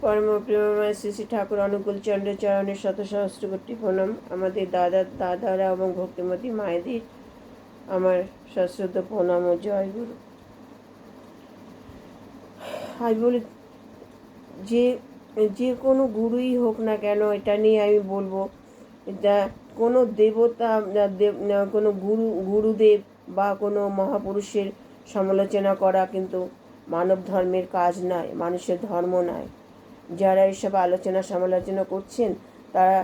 পরম প্রেমময় শ্রী শ্রী ঠাকুর অনুকূল চন্দ্র চরণের শত সহস্র কোটি প্রণাম। আমাদের দাদারা এবং ভক্তিমতী মায়েদের আমার সশ্রদ্ধ প্রণাম ও জয় গুরু। আমি বলি যে যে কোনো গুরুই হোক না কেন, এটা নিয়ে আমি বলবো, এটা কোনো দেবতা, কোনো গুরুদেব বা কোনো মহাপুরুষের সমালোচনা করা কিন্তু মানব ধর্মের কাজ নয়, মানুষের ধর্ম নয়। যারা এসব আলোচনা সমালোচনা করছেন তারা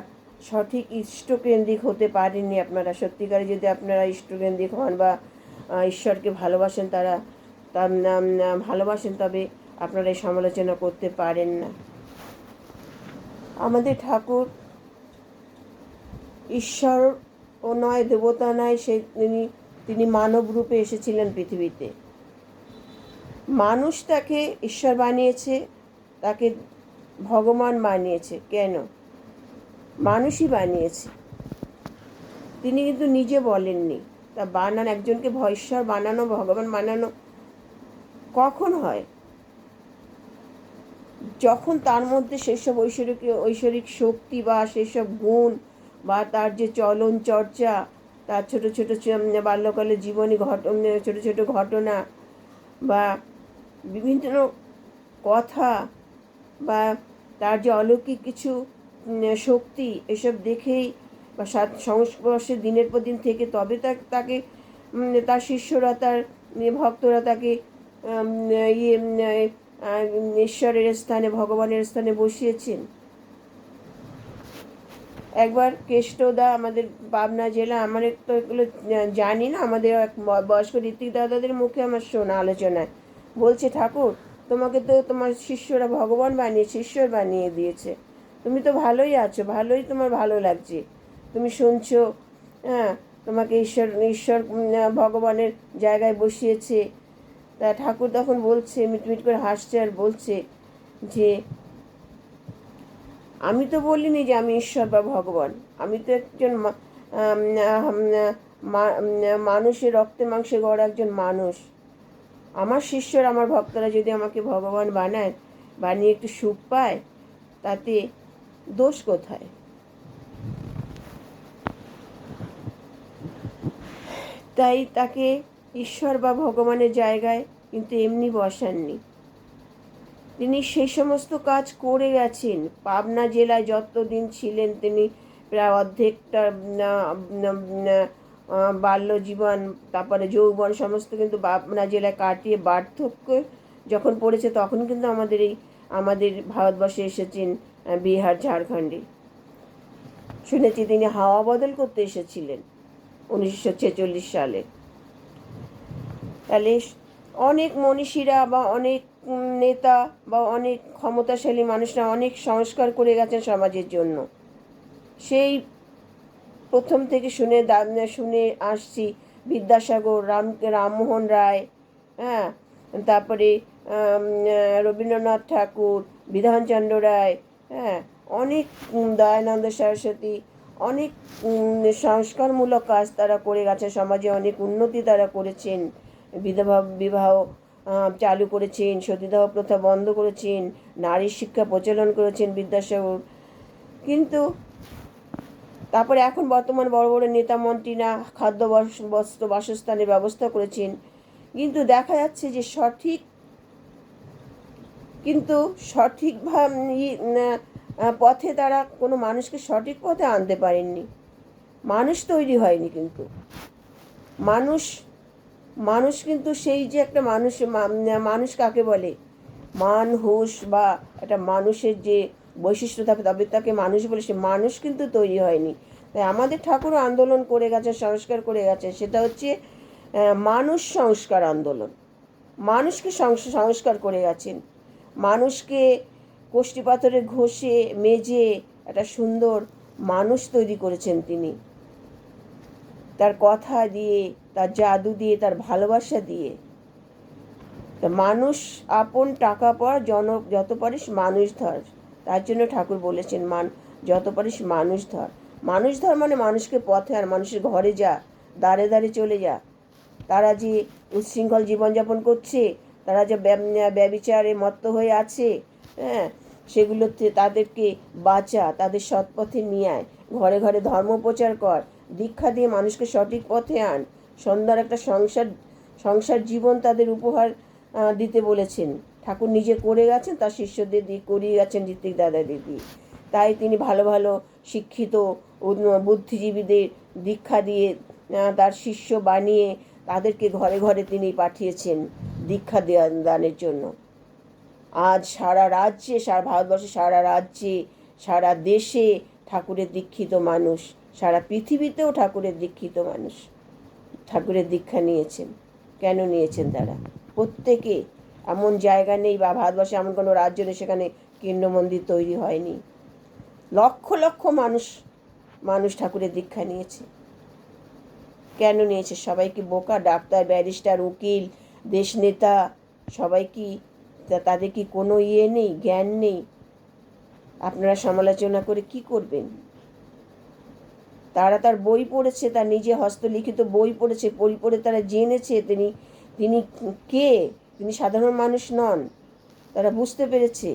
সঠিক ইষ্টকেন্দ্রিক হতে পারেননি। আপনারা সত্যিকারে যদি আপনারা ইষ্টকেন্দ্রিক হন বা ঈশ্বরকে ভালোবাসেন, ভালোবাসেন, তবে আপনারা এই সমালোচনা করতে পারেন না। আমাদের ঠাকুর ঈশ্বর ও নয়, দেবতা নয়, তিনি মানব রূপে এসেছিলেন পৃথিবীতে। মানুষ তাকে ঈশ্বর বানিয়েছে, তাকে ভগবান বানিয়েছে। কেন? মানুষই বানিয়েছে। তিনি কিন্তু নিজে বলেননি। তা একজনকে ঈশ্বর বানানো, ভগবান বানানো কখন হয়? যখন তার মধ্যে সেসব ঐশ্বরিক শক্তি বা সেসব গুণ বা তার যে চলন চর্চা, তার ছোট ছোট বাল্যকালের জীবনী ছোট ছোট ঘটনা বা বিভিন্ন কথা বা তার যে অলৌকিক কিছু শক্তি, এসব দেখেই বা সংস্পর্শে দিনের পর দিন থেকে তবে তাকে তার শিষ্যরা, তার ভক্তরা তাকে ঈশ্বরের স্থানে, ভগবানের স্থানে বসিয়েছেন। একবার কেষ্টদা, আমাদের পাবনা জেলা, আমার তো এগুলো জানি না, আমাদের এক বয়স্ক ঋত্বিক দাদাদের মুখে আমার শোনা আলোচনায় বলছে, ঠাকুর তোমাকে তো তোমার শিষ্যরা ভগবান বানিয়েছে, ঈশ্বর বানিয়ে দিয়েছে, তুমি তো ভালোই আছো, ভালোই তোমার ভালো লাগছে, তুমি শুনছো, হ্যাঁ, তোমাকে ঈশ্বর ভগবানের জায়গায় বসিয়েছে। তা ঠাকুর তখন বলছে, মিটমিট করে হাসছে আর বলছে যে, আমি তো বলিনি যে আমি ঈশ্বর বা ভগবান, আমি তো একজন মানুষের রক্তে মাংসে গড়া একজন মানুষ। আমার শিষ্যরা, আমার ভক্তরা যদি আমাকে ভগবান বানিয়ে একটু সুখ পায়, তাতে দোষ কোথায়? তাই তাকে ঈশ্বর বা ভগবানের জায়গায় কিন্তু এমনি বসাননি। তিনি সেই সমস্ত কাজ করে গেছেন। পাবনা জেলায় যতদিন ছিলেন, তিনি প্রায় অর্ধেকটা বাল্য জীবন, তারপরে যৌবন সমস্ত কিন্তু পাবনা জেলায় কাটিয়ে বার্ধক্য যখন পড়েছে, তখন কিন্তু আমাদের ভারতবর্ষে এসেছেন বিহার, ঝাড়খণ্ডে। শুনেছি তিনি হাওয়া বদল করতে এসেছিলেন 1946 সালে। তাহলে অনেক মনীষীরা বা অনেক নেতা বা অনেক ক্ষমতাশালী মানুষরা অনেক সংস্কার করে গেছেন সমাজের জন্য। সেই প্রথম থেকে শুনে আসছি, বিদ্যাসাগর, রামমোহন রায়, হ্যাঁ, তারপরে রবীন্দ্রনাথ ঠাকুর, বিধানচন্দ্র রায়, হ্যাঁ, অনেক দয়ানন্দ সরস্বতী, অনেক সংস্কারমূলক কাজ তারা করে গেছে, সমাজে অনেক উন্নতি তারা করেছেন। বিধবা বিবাহ চালু করেছেন, সতীদাহ প্রথা বন্ধ করেছেন, নারীর শিক্ষা প্রচলন করেছেন বিদ্যাসাগর। কিন্তু তারপরে এখন বর্তমান বড় বড় নেতা মন্ত্রীরা খাদ্য, বস্ত্র, বাসস্থানের ব্যবস্থা করেছেন। কিন্তু দেখা যাচ্ছে যে সঠিক পথে তারা কোনো মানুষকে সঠিক পথে আনতে পারেননি। মানুষ তৈরি হয়নি, কিন্তু মানুষ কিন্তু সেই যে একটা মানুষ কাকে বলে, মান হুঁশ বা একটা মানুষের যে বৈশিষ্ট্য থাকে, তবে তাকে মানুষ বলে, সে মানুষ কিন্তু তৈরি হয়নি। তাই আমাদের ঠাকুরও আন্দোলন করে গেছেন, সংস্কার করে গেছেন, সেটা হচ্ছে মানুষ সংস্কার আন্দোলন। মানুষকে সংস্কার করে গেছেন, মানুষকে কষ্টি পাথরে ঘষে মেজে একটা সুন্দর মানুষ তৈরি করেছেন তিনি, তার কথা দিয়ে, তার জাদু দিয়ে, তার ভালোবাসা দিয়ে। তা মানুষ আপন, টাকা পর, যত পারিস মানুষ ধর। তার জন্য ঠাকুর বলেছেন, যত পারিস মানুষ ধর। মানুষ ধর মানে মানুষকে পথে আর, মানুষের ঘরে যা, দাঁড়ে দাঁড়ে চলে যা। তারা যে উচ্ছৃঙ্খল জীবনযাপন করছে, তারা যে ব্যভিচারে মত্ত হয়ে আছে, হ্যাঁ, সেগুলোতে তাদেরকে বাঁচা, তাদের সৎপথে নিয়ে আয়, ঘরে ঘরে ধর্ম প্রচার কর, দীক্ষা দিয়ে মানুষকে সঠিক পথে আন, সুন্দর একটা সংসার জীবন তাদের উপহার দিতে বলেছেন। ঠাকুর নিজে করে গেছেন, তার শিষ্যদের দিয়ে করিয়ে গেছেন ঋত্বিক দাদা দিদি। তাই তিনি ভালো ভালো শিক্ষিত বুদ্ধিজীবীদের দীক্ষা দিয়ে তার শিষ্য বানিয়ে তাদেরকে ঘরে ঘরে তিনি পাঠিয়েছেন দীক্ষা দানের জন্য। আজ সারা রাজ্যে, সারা ভারতবর্ষে, সারা রাজ্যে, সারা দেশে ঠাকুরের দীক্ষিত মানুষ, সারা পৃথিবীতেও ঠাকুরের দীক্ষিত মানুষ ঠাকুরের দীক্ষা নিয়েছেন। কেন নিয়েছেন তারা? প্রত্যেকে, এমন জায়গা নেই বা ভারতবর্ষে এমন কোনো রাজ্য নেই সেখানে কেন্দ্র মন্দির তৈরি হয়নি। লক্ষ লক্ষ মানুষ ঠাকুরের দীক্ষা নিয়েছে। কেন নিয়েছে? সবাই কি বোকা? ডাক্তার, ব্যারিস্টার, উকিল, দেশ নেতা, সবাই কি, তাদের কি কোনো নেই, জ্ঞান নেই? আপনারা সমালোচনা করে কি করবেন? তারা তার বই পড়েছে, তার নিজে হস্তলিখিত বই পড়েছে, বই পড়ে তারা জেনেছে তিনি কে, তিনি সাধারণ মানুষ নন। তারা বুঝতে পেরেছে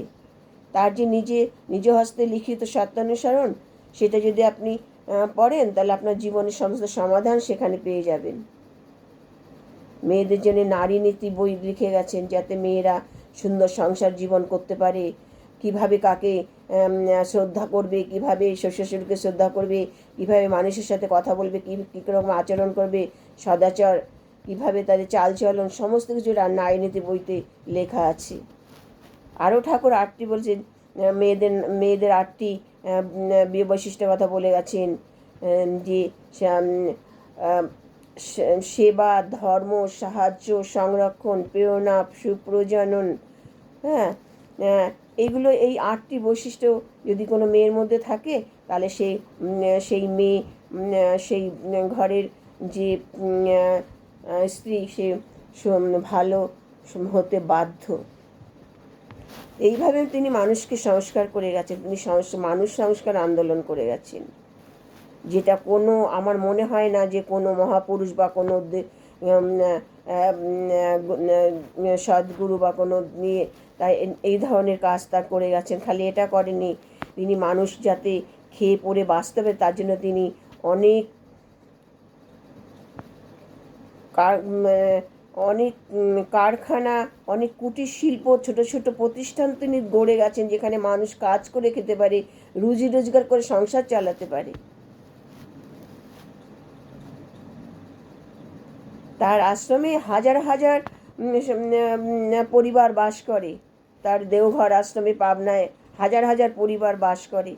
তার যে নিজ হস্তে লিখিত সত্যানুসরণ, সেটা যদি আপনি পড়েন তাহলে আপনার জীবনের সমস্ত সমাধান সেখানে পেয়ে যাবেন। মেয়েদের জন্য নারী নীতি বই লিখে গেছেন, যাতে মেয়েরা সুন্দর সংসার জীবন করতে পারে, কিভাবে কাকে শ্রদ্ধা করবে, কিভাবে শ্বশুরকে শ্রদ্ধা করবে, কিভাবে মানুষের সাথে কথা বলবে, কী রকম আচরণ করবে, সদাচর, কিভাবে তাদের চালচলন, সমস্ত কিছু নারী নীতি বইতে লেখা আছে। আরও ঠাকুর 8টি বলছেন, মেয়েদের 8টি বৈশিষ্ট্যের কথা বলে গেছেন, যে সেবা, ধর্ম, সাহায্য, সংরক্ষণ, প্রেরণা, সুপ্রজনন। হ্যাঁ, এইগুলো, এই 8টি বৈশিষ্ট্য যদি কোনো মেয়ের মধ্যে থাকে তাহলে সেই মেয়ে, সেই ঘরের যে স্ত্রী, সে ভালো হতে বাধ্য। এইভাবে তিনি মানুষকে সংস্কার করে গেছেন। তিনি মানুষ সংস্কার আন্দোলন করে গেছেন, যেটা কোনো, আমার মনে হয় না যে কোনো মহাপুরুষ বা কোনো সদ্গুরু বা কোনো নিয়ে তাই এই ধরনের কাজ তার করে গেছেন। খালি এটা করেনি, তিনি মানুষ যাতে খেয়ে পড়ে বাঁচতে হবে তার জন্য তিনি অনেক কারখানা, অনেক কুটির শিল্প, ছোট ছোট প্রতিষ্ঠান তিনি গড়ে গেছেন, যেখানে মানুষ কাজ করে খেতে পারে, রুজি রোজগার করে সংসার চালাতে পারে। তার আশ্রমে হাজার হাজার পরিবার বাস করে। তার দেওঘর আশ্রমে পাবনায় হাজার হাজার পরিবার বাস করে।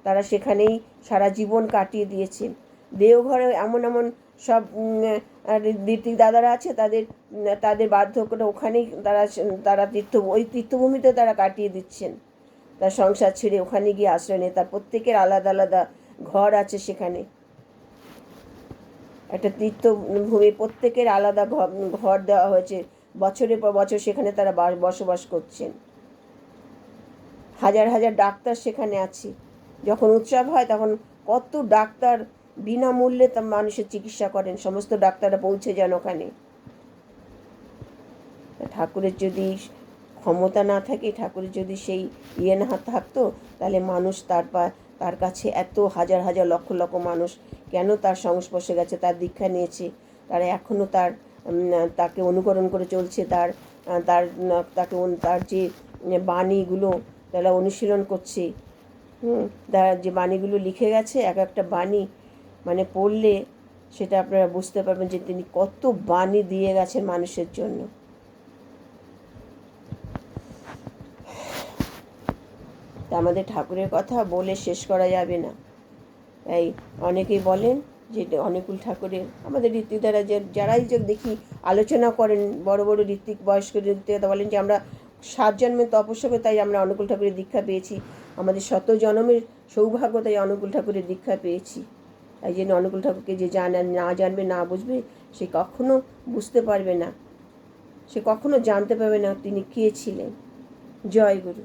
তারা সেখানেই সারা জীবন কাটিয়ে দিয়েছেন। দেওঘরে এমন সব ঋত্বিক দাদারা আছে, তাদের বার্ধক্যটা ওখানেই তারা ওই তীর্থভূমিতে তারা কাটিয়ে দিচ্ছেন। তার সংসার ছেড়ে ওখানে গিয়ে আশ্রয় নেয়। তার প্রত্যেকের আলাদা আলাদা ঘর আছে সেখানে। একটা তীর্থভূমি, প্রত্যেকের আলাদা ঘর দেওয়া হয়েছে, বছরের পর বছর সেখানে তারা বসবাস করছেন। হাজার হাজার ডাক্তার সেখানে আছে। যখন উৎসব হয় তখন কত ডাক্তার বিনামূল্যে মানুষের চিকিৎসা করেন। সমস্ত ডাক্তাররা পৌঁছে যান ওখানে। ঠাকুরের যদি ক্ষমতা না থাকে, ঠাকুরের যদি সেই না থাকতো, তাহলে মানুষ তার কাছে এত হাজার হাজার লক্ষ লক্ষ মানুষ কেন তার সংস্পর্শে গেছে, তার দীক্ষা নিয়েছে, তারা এখনও তাকে অনুকরণ করে চলছে, তার যে বাণীগুলো তারা অনুশীলন করছে। তারা যে বাণীগুলো লিখে গেছে, এক একটা বাণী মানে পড়লে সেটা আপনারা বুঝতে পারবেন যে তিনি কত বাণী দিয়ে গেছেন মানুষের জন্য। আমাদের ঠাকুরের কথা বলে শেষ করা যাবে না। তাই অনেকেই বলেন যে অনুকূল ঠাকুরের, আমাদের ঋত্বিক দ্বারা যারাই দেখি আলোচনা করেন, বড় বড় ঋত্বিক, বয়স্ক ঋত্বিক বলেন যে আমরা 7 জন্মের তপস্যা করে তাই আমরা অনুকূল ঠাকুরের দীক্ষা পেয়েছি, আমাদের 100 জন্মের সৌভাগ্য তাই অনুকূল ঠাকুরের দীক্ষা পেয়েছি। তাই জন্য অনুকূল ঠাকুরকে যে না জানবে, না বুঝবে, সে কখনো বুঝতে পারবে না, সে কখনো জানতে পারবে না তিনি কে ছিলেন। জয় গুরু।